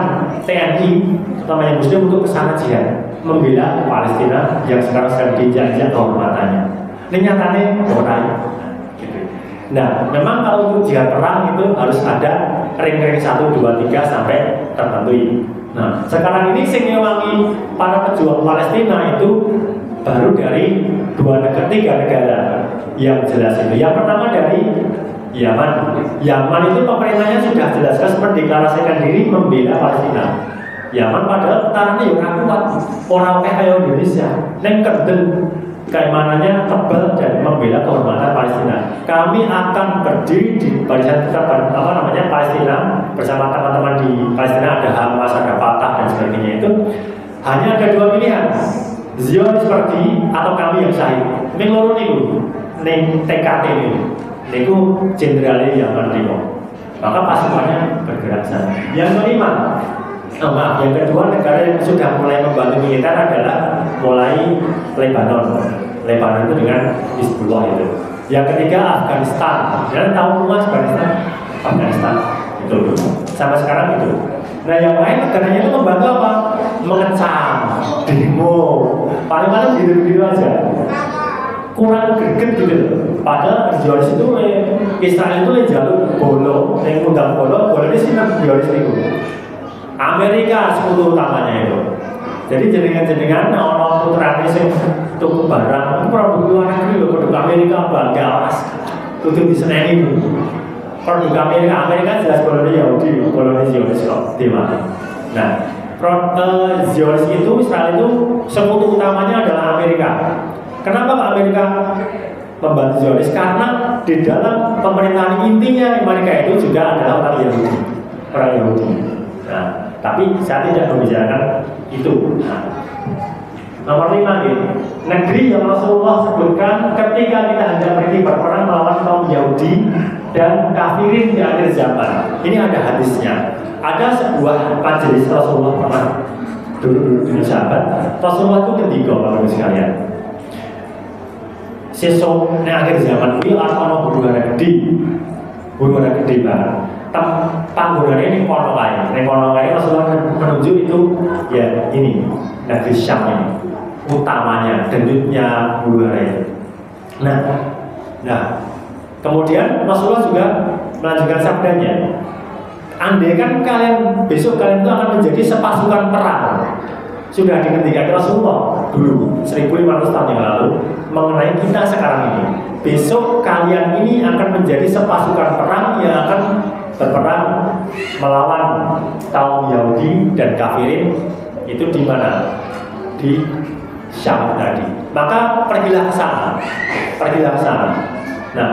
TNI, terutama yang Muslim, untuk kesana jihad, membela Palestina yang sekarang sedang dijajah kehormatannya. Ini nyatanya orang. Nah, memang kalau untuk jihad perang itu harus ada ring-ring 1, 2, 3 sampai tertentu. Nah, sekarang ini sing ngewangi para pejuang Palestina itu baru dari 3 negara yang jelas itu. Yang pertama dari Yaman. Yaman itu pemerintahnya sudah jelas mendeklarasikan diri membela Palestina. Yaman padahal tanahnya yang kuat, orang kayak Indonesia, neng kedel keimanannya tebal dan membela kehormatan Palestina. Kami akan berdiri di barisan kita Palestina bersama teman-teman di Palestina, ada Hamas, ada Fatah dan sebagainya. Itu hanya ada 2 pilihan, Zionis pergi atau kami yang syahid. Ini loro niku, ning TKT ini, niku jenderalnya yang menerima. Maka pasukannya bergerak sana. Yang kelima, yang kedua, negara yang sudah mulai membantu militer adalah mulai Lebanon. Lebanon itu dengan Hizbullah itu. Yang ketiga Afghanistan. Jangan tahu luas Afghanistan itu sampai sekarang itu. Nah, yang lain negaranya itu membantu apa? Mengecam, demo, paling-paling gitu-gitu aja. Kurang greget gitu. Padahal Zionis itu Israel itu jalur bolo, yang undang bolo ini sih Zionis itu. Amerika sekutu utamanya itu. Jadi jenengan-jenengan orang putrane sing tuku barang itu produk luar negeri loh, produk Amerika bangga mas. Tutup di seneni itu. Produk Amerika jelas koloni Yahudi, koloni Zionis kok, dimana. Nah, Zionis itu Israel itu sekutu utamanya adalah Amerika. Kenapa Amerika membantu Zionis? Karena di dalam pemerintahan intinya Amerika itu juga adalah orang Yahudi, orang Yahudi. Nah, tapi saya tidak membicarakan itu. Nah, nomor 5 gitu. Negeri yang Rasulullah sebutkan ketika kita hendak pergi berperang melawan kaum Yahudi dan kafirin di akhir zaman. Ini ada hadisnya. Ada sebuah majelis Rasulullah pernah duduk dengan sahabat. Rasulullah itu ketika bapak sekalian. Sesuk di akhir zaman ini orang huru-hara gede banget. Panggungan ini kono lain Rasulullah menunjuk itu ya ini negeri Syam ini utamanya dendutnya huru-hara itu. Nah kemudian Rasulullah juga melanjutkan sabdanya, andai kan besok kalian itu akan menjadi sepasukan perang. Sudah diketikkan Rasulullah dulu 1500 tahun yang lalu mengenai kita sekarang ini. Besok kalian ini akan menjadi sepasukan perang yang akan berperang melawan kaum Yahudi dan kafirin. Itu di mana? Di Syam tadi. Maka pergilah ke sana. Nah,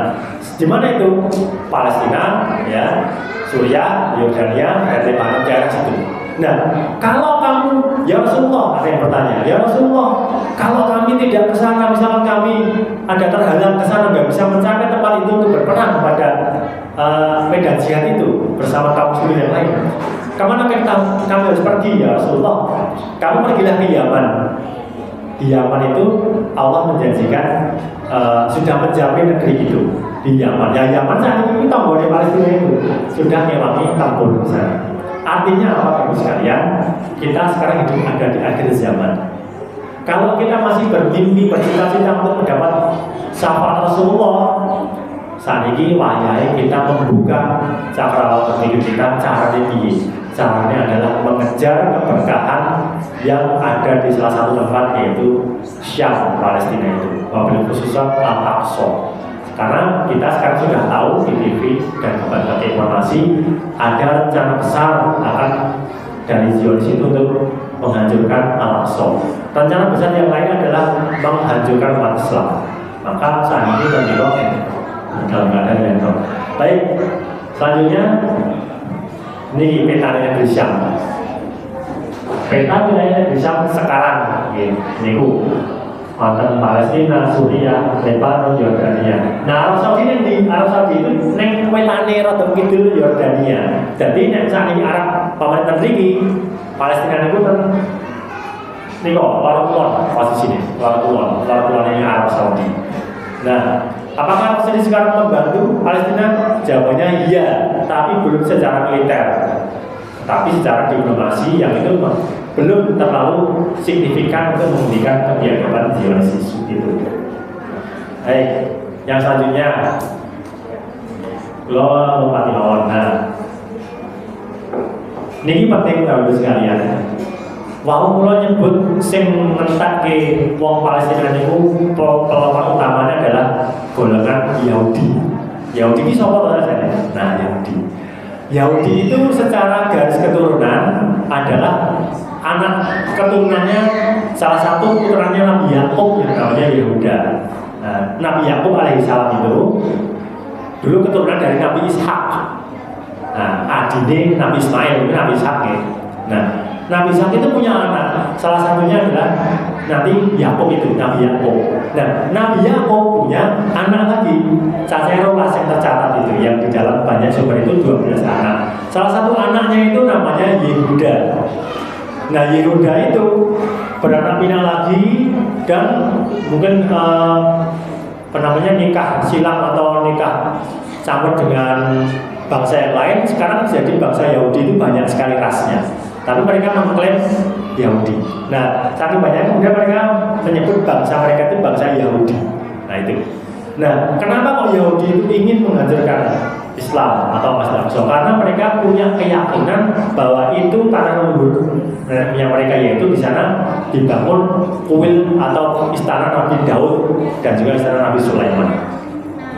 di mana itu? Palestina, ya, Suriah, Yordania, Lebanon, daerah situ. Nah, kalau kamu, ya Rasulullah, ada yang bertanya, ya Rasulullah, kalau kami tidak ke sana, misalkan kami ada terhalang ke sana, nggak bisa mencapai tempat itu untuk berperang pada medan jihad itu bersama kaum muslimin yang lain, kemana kami harus pergi ya Rasulullah? Kamu pergilah ke Yaman. Di Yaman itu Allah menjanjikan sudah menjamin negeri itu di Yaman. Ya Yaman saat ini tombol di Palestina itu sudah ngewangi tampul di sana. Artinya apa Ibu sekalian? Kita sekarang hidup ada di akhir zaman. Kalau kita masih bermimpi bercita-cita untuk mendapat syafaat Rasulullah, saat ini wayai kita membuka cakrawala hidup kita. Caranya adalah mengejar keberkahan yang ada di salah satu tempat, yaitu Syam, Palestina itu, wabil khususnya Al-Aqsa. Karena kita sekarang sudah tahu di TV dan berbagai informasi ada rencana besar akan dari Zionis itu untuk menghancurkan Al-Aqsa. Rencana besar yang lain adalah menghancurkan umat Islam. Maka saat ini terlibat dalam keadaan yang baik. Baik, selanjutnya ini petanya di Syam. Peta wilayah di Syam sekarang, ini mantan Palestina, Suriah, Lebanon, Yordania. Nah, Arab Saudi ini di Arab Saudi itu neng wetane rada kidul Yordania. Jadi nek sakniki Arab pemerintah iki Palestina niku kan niku lor kulon posisine, lor kulon ini Arab Saudi. Nah, apakah Arab Saudi sekarang membantu Palestina? Jawabannya iya, tapi belum secara militer. Tapi secara diplomasi yang itu belum terlalu signifikan untuk memberikan kebijakan Zionis itu. Baik, yang selanjutnya lo lompat lawan. Nah, ini penting Bapak sekalian. Wau kula nyebut sing mentake wong Palestina niku pelopor utamanya adalah golongan Yahudi. Yahudi ini sapa to rasane? Nah, Yahudi itu secara garis keturunan adalah anak keturunannya salah satu putranya Nabi Yakub yang namanya Yehuda. Nah, Nabi Yakub alaihissalam itu dulu keturunan dari Nabi Ishak. Nah, adine Nabi Ismail, Nabi Ishak ya. Nah, Nabi Ishak itu punya anak, salah satunya adalah Nabi Yakub itu, Nabi Yakub. Nah, Nabi Yakub punya anak lagi, Cacerolas yang tercatat itu, yang di dalam banyak sumber itu 12 anak. Salah satu anaknya itu namanya Yehuda. Nah, Yehuda itu beranak pinak lagi dan mungkin nikah silang atau nikah campur dengan bangsa yang lain. Sekarang jadi bangsa Yahudi itu banyak sekali rasnya. Tapi mereka mengklaim Yahudi. Nah, saking banyak kemudian mereka menyebut bangsa mereka itu bangsa Yahudi. Nah itu. Nah, kenapa kok Yahudi itu ingin menghancurkan Islam atau Masjid Aqsa? Karena mereka punya keyakinan bahwa itu tanah leluhur yang mereka, yaitu di sana dibangun kuil atau istana Nabi Daud dan juga istana Nabi Sulaiman.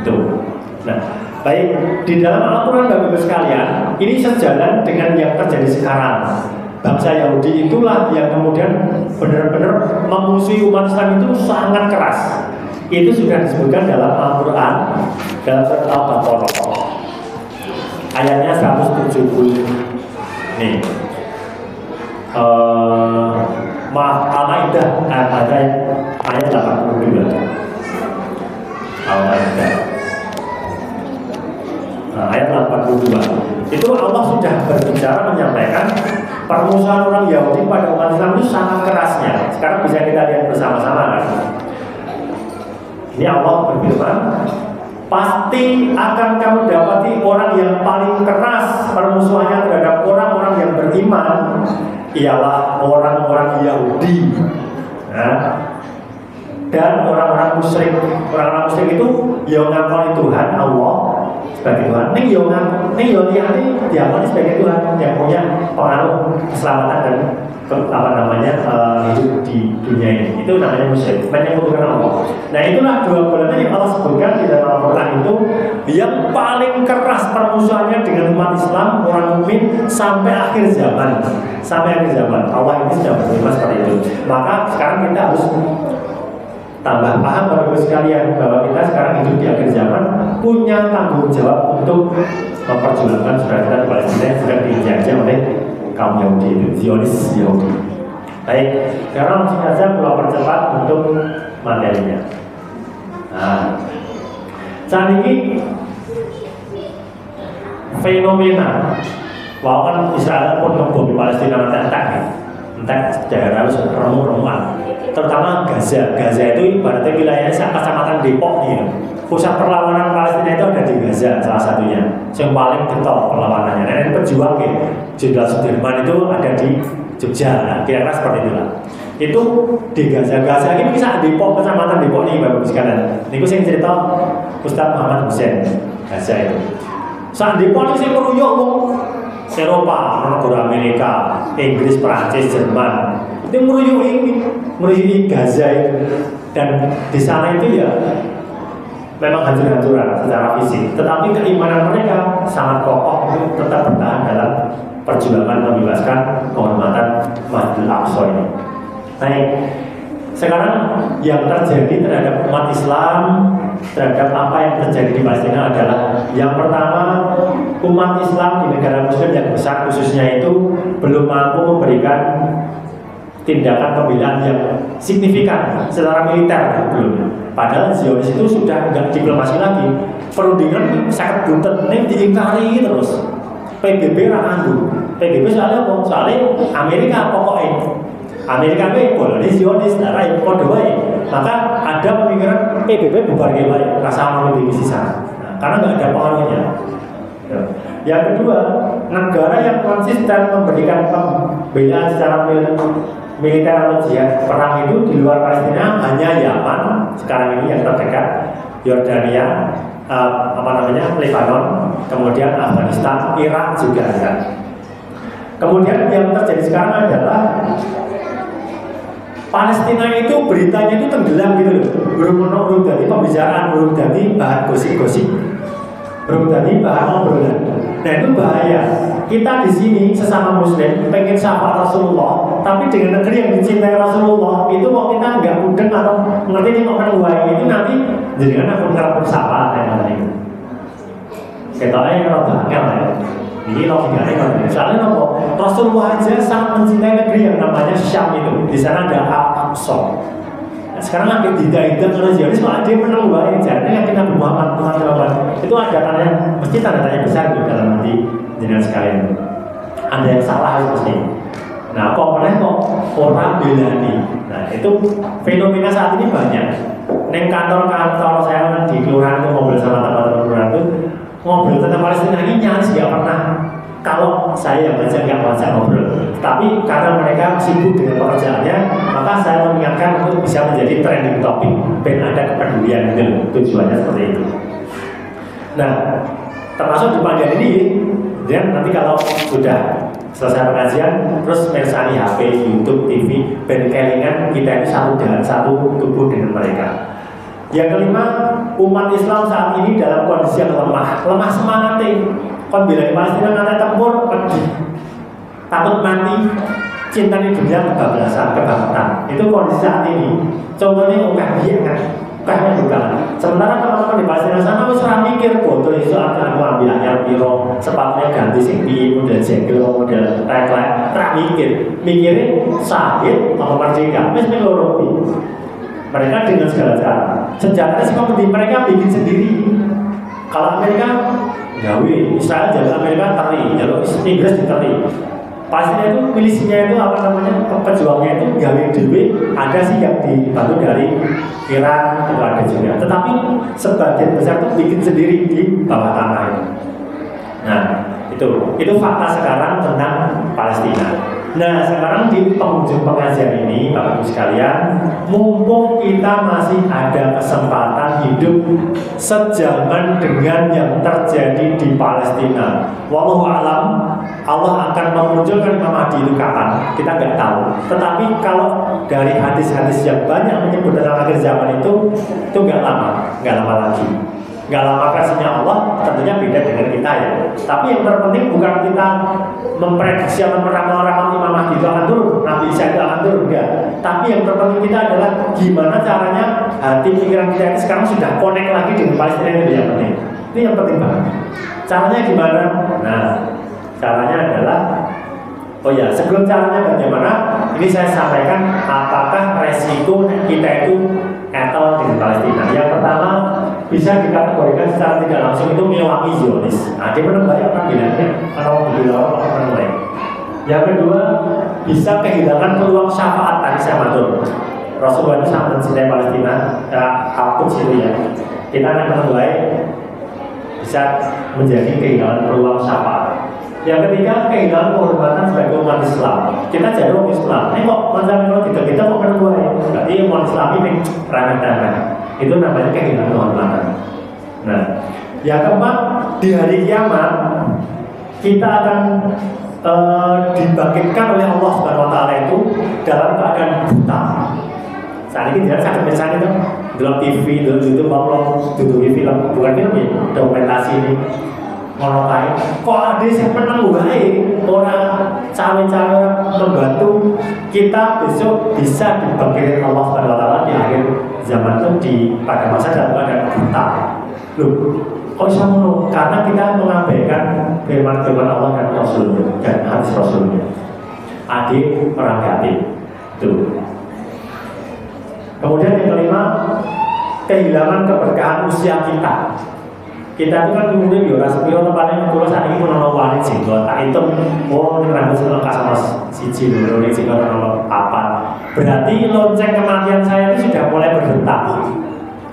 Itu. Nah, baik, di dalam Al-Quran Bapak-Ibu sekalian, ini sejalan dengan yang terjadi sekarang. Bangsa Yahudi itulah yang kemudian benar-benar memusuhi umat Islam itu sangat keras. Itu sudah disebutkan dalam Al-Quran dalam surat Al-Baqarah ayatnya 170. Nih, Al-Maidah ayat 82. Al-Maidah ayat 82. Itu Allah sudah berbicara menyampaikan permusuhan orang Yahudi pada umat Islam itu sangat kerasnya. Sekarang bisa kita lihat bersama-sama kan. Ini Allah berfirman, pasti akan kamu dapati orang yang paling keras permusuhannya terhadap orang-orang yang beriman ialah orang-orang Yahudi. Nah, dan orang-orang musyrik. Orang-orang musyrik itu yang ngakoni Tuhan Allah sebagai Tuhan, ning yo liyane diakoni sebagai Tuhan yang punya pengaruh keselamatan dan hidup di dunia ini. Itu namanya musyrik, menyekutukan Allah. Nah, itulah dua golongan yang Allah sebutkan di dalam Al-Quran itu yang paling keras permusuhannya dengan umat Islam, orang mukmin sampai akhir zaman. Sampai akhir zaman Allah ini sudah berfirman seperti itu. Maka sekarang kita harus tambah paham Bapak-Ibu sekalian bahwa kita sekarang hidup di akhir zaman, punya tanggung jawab untuk memperjuangkan saudara kita di Palestina yang sedang dijajah oleh kaum Yahudi itu, Zionis Yahudi. Baik, sekarang langsung saja pulau percepat untuk materinya. Nah, saat ini fenomena bahwa kan Israel pun membom Palestina entah daerah remuk-remukan, terutama Gaza. Gaza itu ibaratnya wilayahnya kecamatan Depok nih. Pusat perlawanan Palestina itu ada di Gaza salah satunya. Yang paling getol perlawanannya. Nah, ini pejuang ya, Jenderal Sudirman itu ada di Jogja. Nah, kira-kira seperti itulah. Itu di Gaza. Gaza ini bisa Depok, kecamatan Depok nih Bapak sekalian. Ini saya cerita Ustaz Muhammad Hussein Gaza itu. Saat Depok ini saya meruyuk Eropa, negara Amerika, Inggris, Prancis, Jerman itu meruyui Gaza itu. Dan di sana itu ya memang hancur-hancuran secara fisik, tetapi keimanan mereka sangat kokoh untuk tetap bertahan dalam perjuangan membebaskan kehormatan Masjidil Aqsa ini. Baik, sekarang yang terjadi terhadap umat Islam, terhadap apa yang terjadi di Palestina adalah yang pertama, umat Islam di negara Muslim yang besar khususnya itu belum mampu memberikan tindakan pembelaan yang signifikan secara militer belum. Padahal Zionis itu sudah nggak diplomasi lagi, perundingan sangat buntet, ini diingkari terus. PBB rakandu, PBB soalnya apa? Soalnya Amerika pokoknya. Amerika itu boleh Zionis, darah yang kode wae. Maka ada pemikiran PBB bubar wae, rasa mau lebih sisa. Nah, karena nggak ada pengaruhnya. Yang kedua, negara yang konsisten memberikan pembelaan secara militer atau jihad perang itu di luar Palestina hanya Yaman sekarang ini yang terdekat, Yordania, Lebanon, kemudian Afghanistan, Irak juga ada. Kemudian yang terjadi sekarang adalah Palestina itu beritanya itu tenggelam gitu loh, belum jadi pembicaraan, belum jadi bahan gosip-gosip, belum jadi bahan obrolan. Nah itu bahaya. Kita di sini sesama Muslim pengen syafaat Rasulullah, tapi dengan negeri yang dicintai Rasulullah itu mau kita nggak mudeng atau ngerti ini mau menuai itu nanti jadikan aku ngerapun syafaat yang ada itu. Kita aja kalau banget ya. Ini logikanya kan. Soalnya apa? Rasulullah aja sangat mencintai negeri yang namanya Syam itu. Di sana ada Al-Aqsa. Nah, sekarang lagi tidak oleh Zionis, malah dia menang baik. Jadi yang kita Muhammad itu ada tanda, mesti tanda tanya besar itu dalam hati jenengan sekalian. Ada yang salah itu mesti. Nah, kok orang belani. Nah, itu fenomena saat ini banyak. Neng kantor-kantor saya di kelurahan itu ngobrol sama teman-teman kelurahan itu, ngobrol tentang Palestina ini nyaris nggak pernah. Kalau saya yang baca nggak baca ngobrol, tapi karena mereka sibuk dengan pekerjaannya, maka saya mengingatkan untuk bisa menjadi trending topic, dan ada kepedulian itu tujuannya seperti itu. Nah, termasuk di panggilan ini, dan nanti kalau sudah selesai pengajian, terus mersani HP, YouTube, TV, dan kelingan kita itu satu dengan satu tubuh dengan mereka. Yang kelima, umat Islam saat ini dalam kondisi yang lemah semangatnya. Kon bila di Palestina nanti tempur, pergi, takut mati, cinta di dunia kebablasan, kebangkitan. Itu kondisi saat ini. Contohnya ukahnya bukan. Sementara teman-teman di Palestina sana harus mikir, botol itu akan ambil anyar piro, sepatunya ganti singgi, model jengkel, model tagline, mikirnya sahid atau merdeka, mesti loropi. Mereka dengan segala cara. Senjatanya semua penting, mereka bikin sendiri. Kalau Amerika gawe, Israel jalur Amerika teri, jalur Inggris diteri. Pastinya itu milisinya itu pejuangnya itu gawe dewe, ada sih yang dibantu dari Iran itu ada juga. Tetapi sebagian besar itu bikin sendiri di bawah tanah itu. Nah, itu fakta sekarang tentang Palestina. Nah, sekarang di penghujung pengajian ini, Bapak Ibu sekalian, mumpung kita masih ada kesempatan hidup sejaman dengan yang terjadi di Palestina. Wallahu a'lam, Allah akan memunculkan Imam Mahdi itu kapan? Kita nggak tahu. Tetapi kalau dari hadis-hadis yang banyak menyebut tentang akhir zaman itu nggak lama lagi. Nggak lama versinya Allah, tentunya beda dengan kita ya. Tapi yang terpenting bukan kita memprediksi atau meramal-ramal Imam Mahdi itu akan turun, Nabi Isa itu akan turun, enggak. Tapi yang terpenting kita adalah gimana caranya hati pikiran kita itu sekarang sudah connect lagi dengan Palestina itu yang penting. Ini yang penting banget. Caranya gimana? Nah, caranya adalah, sebelum caranya bagaimana, ini saya sampaikan apakah resiko kita itu etel dengan Palestina. Yang pertama, bisa dikategorikan secara tidak langsung itu mewangi Zionis. Nah, dia menembak orang bilangnya, kalau bilang orang menembak. Yang kedua, bisa kehilangan peluang syafaat tadi saya matur. Rasulullah itu sangat mencintai Palestina, aku situ ya. Kita akan menembak bisa menjadi kehilangan peluang syafaat. Yang ketiga, kehilangan kehormatan sebagai umat Islam. Kita jadi umat Islam. Ini kok kalau kita kok menembak? Berarti umat Islam ini remeh-temeh. Itu namanya kehilangan kehormatan. Nah, yang keempat, di hari kiamat kita akan dibangkitkan oleh Allah Subhanahu Wa Taala itu dalam keadaan buta. Saat ini tidak sakit misalnya itu dalam TV, dalam YouTube, duduk film, bukan film ya, dokumentasi ini. Ngono kae kok ada sing menang wae orang cawe-cawe membantu kita besok bisa dibangkitkan Allah Subhanahu wa taala di akhir zaman itu pada masa dalam keadaan buta. Loh, kok bisa ngono? Karena kita mengabaikan firman-firman Allah dan Rasulnya dan hadis Rasulnya. Adik perang yatim. Tuh. Kemudian yang kelima, kehilangan keberkahan usia kita. Kita itu kan kemudian biora sepiro tempatnya kalau saat ini menolong wali jenggot. Tak itu, oh ini rambut seneng sama siji dulu, ini jenggot menolong apa? Berarti lonceng kematian saya itu sudah mulai berdetak.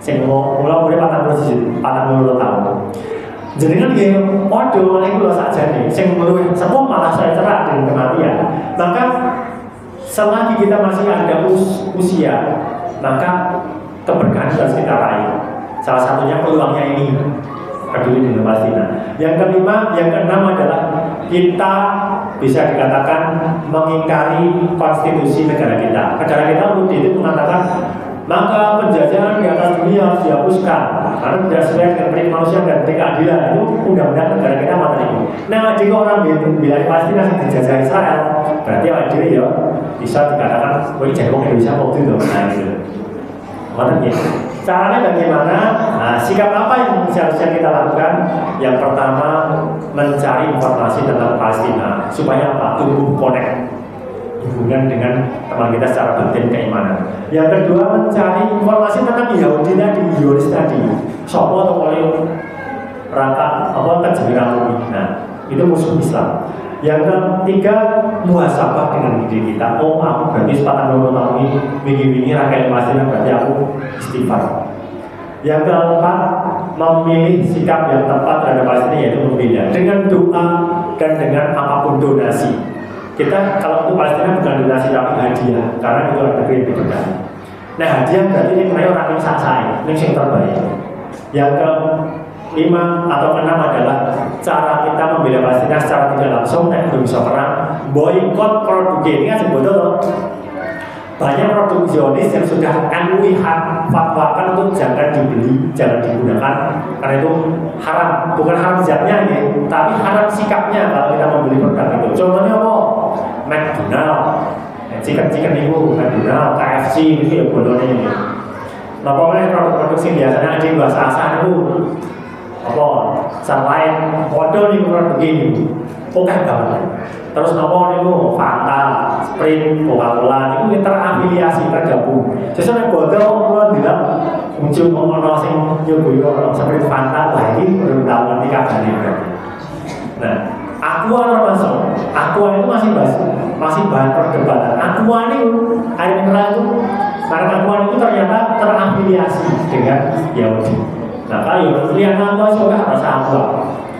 Saya mulai 40 tahun. Jadi kan dia, waduh, ini kalau saja nih, saya mengeluh, semua malah saya cerak dengan kematian. Maka selagi kita masih ada usia, maka keberkahan harus kita raih. Salah satunya peluangnya ini peduli dengan Palestina. Yang kelima, yang keenam adalah kita bisa dikatakan mengingkari konstitusi negara kita. Negara kita itu mengatakan maka penjajahan di atas dunia harus dihapuskan karena tidak sesuai dengan prinsip manusia dan keadilan. Itu undang-undang negara kita mata itu. Nah, jika orang bilang Palestina dijajah Israel, berarti awal diri ya bisa dikatakan, wah jadi orang Indonesia mau itu, nah gitu. Makanya, caranya bagaimana? Nah, sikap apa yang seharusnya kita lakukan? Yang pertama, mencari informasi tentang Palestina supaya apa? Tumbuh connect hubungan dengan teman kita secara batin keimanan. Yang kedua, mencari informasi tentang Yahudi tadi, Zionis tadi, sopo atau oleh raka apa kejirang. Nah, itu musuh Islam. Yang ketiga, muhasabah dengan diri kita. Oh, aku berarti 40 tahun ini rakyat Palestina, berarti aku istighfar. Yang keempat, memilih sikap yang tepat terhadap Palestina, yaitu membela dengan doa dan dengan apapun donasi. Kita kalau untuk Palestina bukan donasi tapi hadiah, karena itu ada negeri yang diberkati. Nah, hadiah berarti ini kena orang yang sah-sah, ini yang terbaik. Yang kelima atau keenam adalah cara kita membela Palestina secara tidak langsung dan belum bisa perang, boykot produk ini kan sebetulnya banyak produk Zionis yang sudah MUI fatwakan untuk jangan dibeli, jangan digunakan karena itu haram, bukan haram zatnya ya, tapi haram sikapnya kalau kita membeli produk itu. Contohnya apa? McDonald, chicken itu McDonald, KFC itu ya bodohnya ini. Nah, pokoknya produk-produk sih biasanya ada bahasa asal itu apa? Selain bodoh nih produk ini, oke banget. Terus nopo niku Fanta, Sprite, Coca-Cola itu terafiliasi tergabung. Sesuk bodoh kula bilang muncul ono sing nyoba Sprite Fanta lagi belum tahu nanti kabare. Nah, Aqua termasuk. Aqua itu masih bahan perdebatan. Aqua ini air mineral itu karena Aqua itu ternyata terafiliasi dengan Yahudi. Nah, kalau lihat Aqua juga rasa Aqua.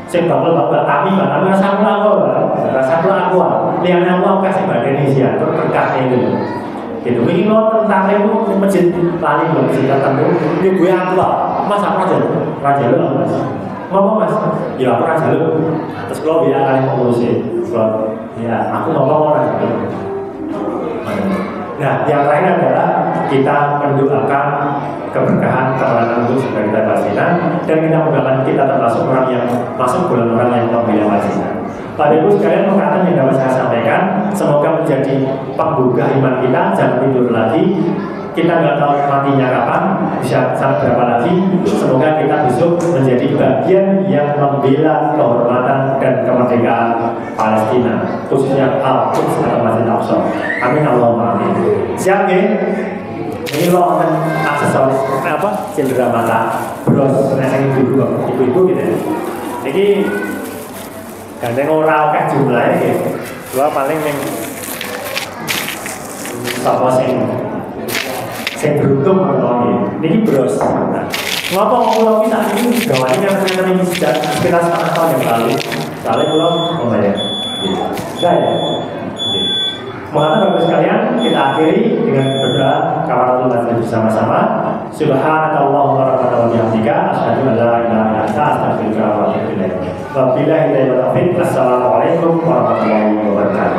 Saya bapak kami rasa Aqua, lihat Aqua kasih bahasa Indonesia, terus berkatnya itu. Gitu, ini lo tentang itu masjid lali belum sih tertentu. Ini gue Aqua, mas apa raja lu mas? Ngomong mas, ya aku raja lu. Terus kalau dia kali pengurusin, ya aku ngomong raja lu. Nah, yang lain adalah kita mendoakan keberkahan kemenangan untuk saudara kita Palestina dan kita mendoakan kita termasuk orang yang masuk golongan orang yang membela Palestina. Pada ibu sekalian, perkataan yang dapat saya sampaikan semoga menjadi penggugah iman kita, jangan tidur lagi. Kita nggak tahu matinya kapan, bisa sampai berapa lagi. Semoga kita besok menjadi bagian yang membela kehormatan dan kemerdekaan Palestina, khususnya Al-Quds atau Masjid Al-Aqsa. Amin Allahumma amin. Siap ya? Ini loh aksesoris apa? Cendera mata, bros, nasi ibu-ibu gitu. Jadi gandeng orang kan jumlahnya gitu. Dua paling yang sama saya beruntung mengalami ini bros. Nah, ngapa kalau kita ini gawannya yang ini sejak sekitar 1 tahun yang lalu, soalnya belum membayar. Saya, mengatakan bapak sekalian, kita akhiri dengan berdoa kawan Allah bersama-sama. Subhanakallahumma rabbana wa bihamdika, asyhadu an la ilaha illa anta, astaghfiruka wa atubu ilaik. Wabillahi taufiq. Assalamualaikum warahmatullahi wabarakatuh.